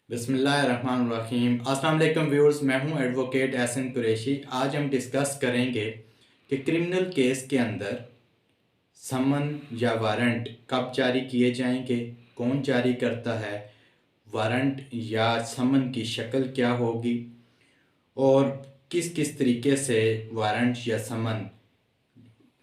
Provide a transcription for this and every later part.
बिस्मिल्लाहिर्रहमानिर्रहीम। अस्सलाम वालेकुम व्यूअर्स, मैं हूं एडवोकेट एहसन कुरैशी। आज हम डिस्कस करेंगे कि क्रिमिनल केस के अंदर समन या वारंट कब जारी किए जाएंगे, कौन जारी करता है, वारंट या समन की शक्ल क्या होगी और किस किस तरीके से वारंट या समन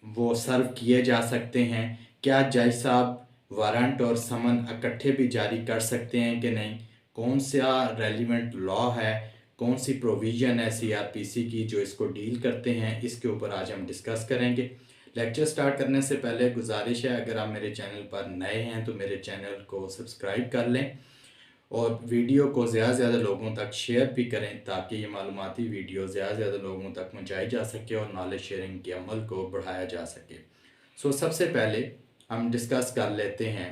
वो सर्व किए जा सकते हैं। क्या जज साहब वारंट और समन इकट्ठे भी जारी कर सकते हैं कि नहीं, कौन सा रेलिवेंट लॉ है, कौन सी प्रोविज़न है सीआरपीसी की जो इसको डील करते हैं, इसके ऊपर आज हम डिस्कस करेंगे। लेक्चर स्टार्ट करने से पहले गुजारिश है, अगर आप मेरे चैनल पर नए हैं तो मेरे चैनल को सब्सक्राइब कर लें और वीडियो को ज़्यादा से ज़्यादा लोगों तक शेयर भी करें ताकि ये मालूमाती वीडियो ज़्यादा से ज़्यादा लोगों तक पहुंचाई जा सके और नॉलेज शेयरिंग के अमल को बढ़ाया जा सके। सबसे पहले हम डिस्कस कर लेते हैं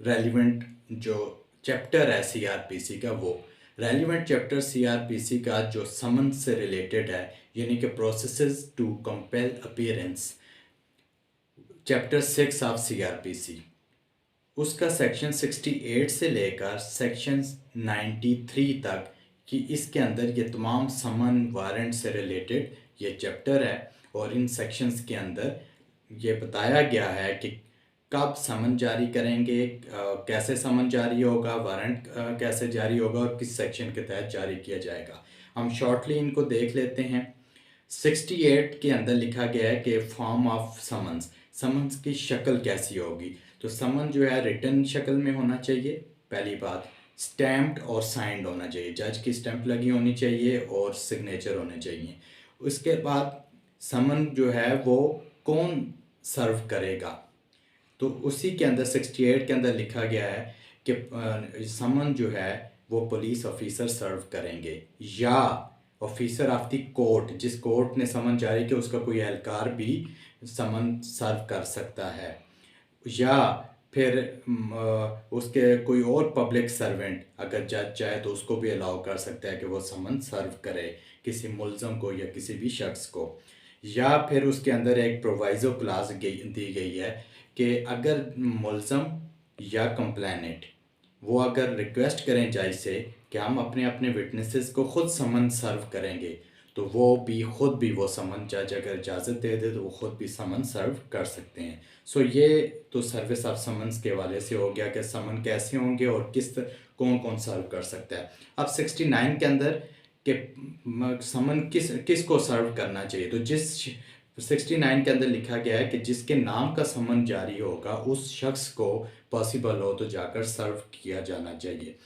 रेलिवेंट जो चैप्टर है सीआरपीसी का। वो रेलिवेंट चैप्टर सीआरपीसी का जो समन से रिलेटेड है, यानी कि processes to compel appearance, chapter 6 of CrPC, उसका सेक्शन 68 से लेकर सेक्शन 93 तक कि इसके अंदर ये तमाम समन वारंट से रिलेटेड ये चैप्टर है। और इन सेक्शंस के अंदर ये बताया गया है कि कब समन जारी करेंगे, कैसे समन जारी होगा, वारंट कैसे जारी होगा और किस सेक्शन के तहत जारी किया जाएगा। हम शॉर्टली इनको देख लेते हैं। 68 के अंदर लिखा गया है कि फॉर्म ऑफ समन्स, समन्स की शक्ल कैसी होगी। तो समन जो है रिटन शक्ल में होना चाहिए, पहली बात। स्टैम्प्ड और साइंड होना चाहिए, जज की स्टैंप लगी होनी चाहिए और सिग्नेचर होने चाहिए। उसके बाद समन जो है वो कौन सर्व करेगा, तो उसी के अंदर 68 के अंदर लिखा गया है कि समन जो है वो पुलिस ऑफिसर सर्व करेंगे या ऑफिसर ऑफ द कोर्ट, जिस कोर्ट ने समन जारी किया उसका कोई एहलकार भी समन सर्व कर सकता है, या फिर उसके कोई और पब्लिक सर्वेंट अगर जज चाहे तो उसको भी अलाउ कर सकता है कि वो समन सर्व करे किसी मुल्ज़म को या किसी भी शख्स को। या फिर उसके अंदर एक प्रोवाइज़ो क्लास दी गई है कि अगर मुल्ज़म या कंप्लेनेंट वो अगर रिक्वेस्ट करें जज से कि हम अपने अपने विटनेसेस को ख़ुद समन सर्व करेंगे, तो वो भी ख़ुद भी वो समन, जज अगर इजाज़त दे दे तो वो ख़ुद भी समन सर्व कर सकते हैं। ये तो सर्विस ऑफ समन्स के वाले से हो गया कि समन कैसे होंगे और कौन कौन सर्व कर सकता है। अब 69 के अंदर कि समन किस को सर्व करना चाहिए, तो जिस 69 के अंदर लिखा गया है कि जिसके नाम का समन जारी होगा उस शख्स को पॉसिबल हो तो जाकर सर्व किया जाना चाहिए।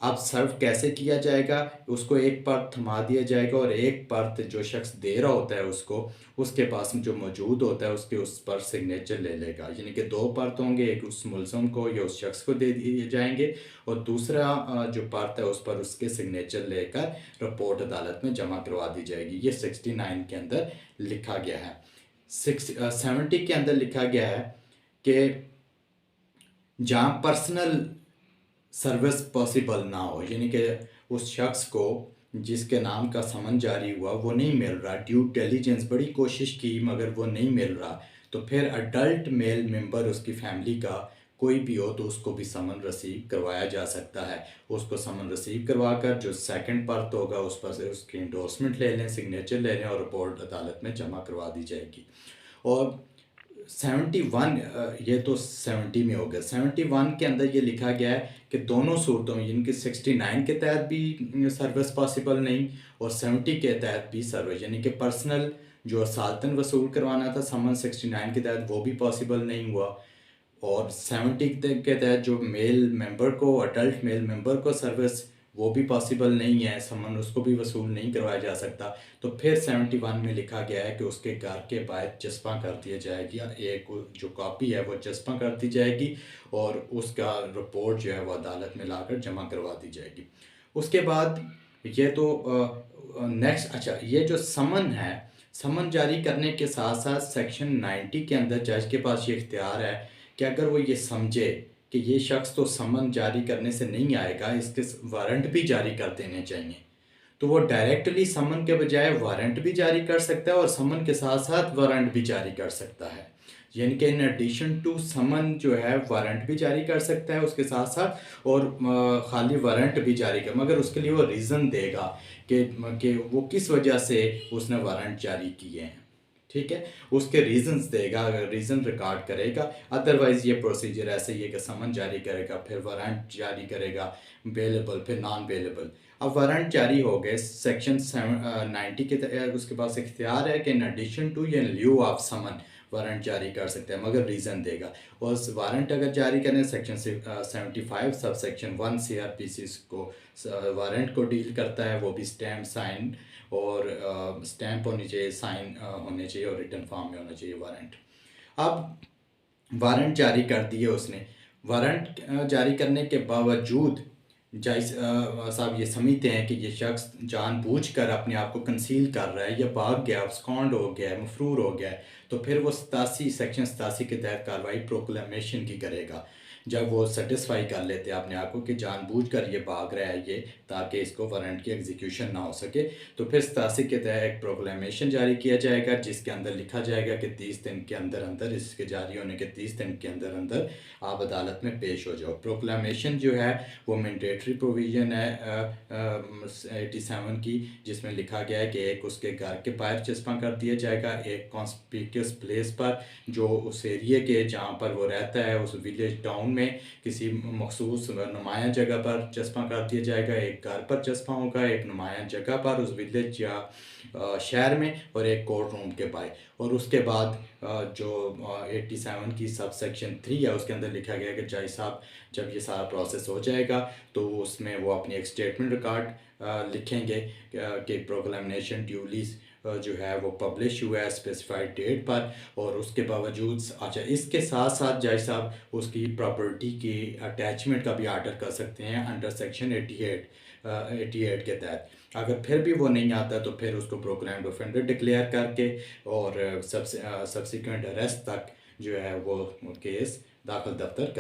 अब सर्व कैसे किया जाएगा, उसको एक परत थमा दिया जाएगा और एक परत जो शख्स दे रहा होता है उसको, उसके पास जो मौजूद होता है उसके उस पर सिग्नेचर ले लेगा। यानी कि दो परत होंगे, एक उस मुल्ज़म को या उस शख्स को दे दिए जाएंगे और दूसरा जो परत है उस पर उसके सिग्नेचर लेकर रिपोर्ट अदालत में जमा करवा दी जाएगी। ये 69 के अंदर लिखा गया है। 70 के अंदर लिखा गया है कि जहाँ पर्सनल सर्विस पॉसिबल ना हो, यानी कि उस शख्स को जिसके नाम का समन जारी हुआ वो नहीं मिल रहा, ड्यू डिलिजेंस बड़ी कोशिश की मगर वो नहीं मिल रहा, तो फिर अडल्ट मेल मेंबर उसकी फैमिली का कोई भी हो तो उसको भी समन रिसीव करवाया जा सकता है। उसको समन रिसीव करवा कर जो सेकंड परत होगा उस पर से उसकी इंडोर्समेंट ले लें, सिग्नेचर ले लें और रिपोर्ट अदालत में जमा करवा दी जाएगी। और 71, ये तो 70 में हो गया। 71 के अंदर ये लिखा गया है कि दोनों सूरतों में, यानी कि 69 के तहत भी सर्विस पॉसिबल नहीं और 70 के तहत भी सर्विस, यानी कि पर्सनल जो साल्तन वसूल करवाना था समन 69 के तहत वो भी पॉसिबल नहीं हुआ और 70 के तहत जो मेल मेंबर को, अडल्ट मेल मेंबर को सर्विस वो भी पॉसिबल नहीं है, समन उसको भी वसूल नहीं करवाया जा सकता। तो फिर 71 में लिखा गया है कि उसके घर के बाहर चस्पा कर दिया जाएगी, एक जो कॉपी है वो चस्पा कर दी जाएगी और उसका रिपोर्ट जो है वो अदालत में लाकर जमा करवा दी जाएगी। उसके बाद ये तो नेक्स्ट, अच्छा, ये जो समन है, समन जारी करने के साथ साथ सेक्शन 90 के अंदर जज के पास ये इख्तियार है कि अगर वो ये समझे कि ये शख्स तो समन जारी करने से नहीं आएगा, इसके वारंट भी जारी कर देने चाहिए, तो वो डायरेक्टली समन के बजाय वारंट भी जारी कर सकता है और समन के साथ साथ वारंट भी जारी कर सकता है। यानी कि इन एडिशन टू समन जो है वारंट भी जारी कर सकता है उसके साथ साथ, और खाली वारंट भी जारी कर, मगर उसके लिए वो रीज़न देगा कि वो किस वजह से उसने वारंट जारी किए हैं। ठीक है, उसके रीजंस देगा, अगर रीज़न रिकॉर्ड करेगा। अदरवाइज़ ये प्रोसीजर ऐसे ही है कि समन जारी करेगा, फिर वारंट जारी करेगा, बेलेबल, फिर नॉन बेलेबल। अब वारंट जारी हो गए, सेक्शन 90 के उसके पास इख्तियार है कि इन एडिशन टू या लिeu ऑफ समन वारंट जारी कर सकते हैं, मगर रीज़न देगा। और वारंट अगर जारी करें, सेक्शन 75 सब सेक्शन 1 CRPC को वारंट को डील करता है, वो भी स्टैम्प साइन और स्टैम्प होनी चाहिए, साइन होने चाहिए और रिटर्न फॉर्म में होना चाहिए वारंट। अब वारंट जारी कर दिए उसने, वारंट जारी करने के बावजूद जज साहब ये समझते हैं कि ये शख्स जानबूझकर अपने आप को कंसील कर रहा है या भाग गया, abscond हो गया है, मफरूर हो गया है, तो फिर वो 87 सेक्शन 87 के तहत कार्रवाई प्रोक्लेमेशन की करेगा। जब वो सेटिस्फाई कर लेते हैं अपने आप को कि जानबूझकर ये भाग रहा है ये, ताकि इसको वारंट की एग्जीक्यूशन ना हो सके, तो फिर 87 के तहत एक प्रोक्लेमेशन जारी किया जाएगा जिसके अंदर लिखा जाएगा कि 30 दिन के अंदर अंदर, इसके जारी होने के 30 दिन के अंदर अंदर आप अदालत में पेश हो जाओ। प्रोक्लेमेशन जो है वो मैंडेटरी प्रोविज़न है 87 की, जिसमें लिखा गया है कि एक उसके घर के बाहर चस्पा कर दिया जाएगा, एक कॉन्स्पिक्यूस प्लेस पर जो उस एरिया के जहाँ पर वो रहता है उस विलेज टाउन में किसी मखसूस नुमायाँ जगह पर चस्पा कर दिया जाएगा, एक घर पर चस्पा होगा, एक नुमायाँ जगह पर उस विलेज या शहर में, और एक कोर्ट रूम के बाहर। और उसके बाद जो 87 की सब सेक्शन 3 है उसके अंदर लिखा गया कि जज साहब जब ये सारा प्रोसेस हो जाएगा तो उसमें वो अपनी एक स्टेटमेंट रिकॉर्ड लिखेंगे कि प्रोक्लेमेशन ड्यूली जो है वो पब्लिश हुआ है स्पेसिफाइड डेट पर, और उसके बावजूद अच्छा इसके साथ साथ जज साहब उसकी प्रॉपर्टी की अटैचमेंट का भी आर्डर कर सकते हैं अंडर सेक्शन 88 के तहत। अगर फिर भी वो नहीं आता तो फिर उसको प्रोग्राम्ड ऑफेंडर डिक्लेयर करके और सब्सिक्वेंट अरेस्ट तक जो है वो केस दाखिल दफ्तर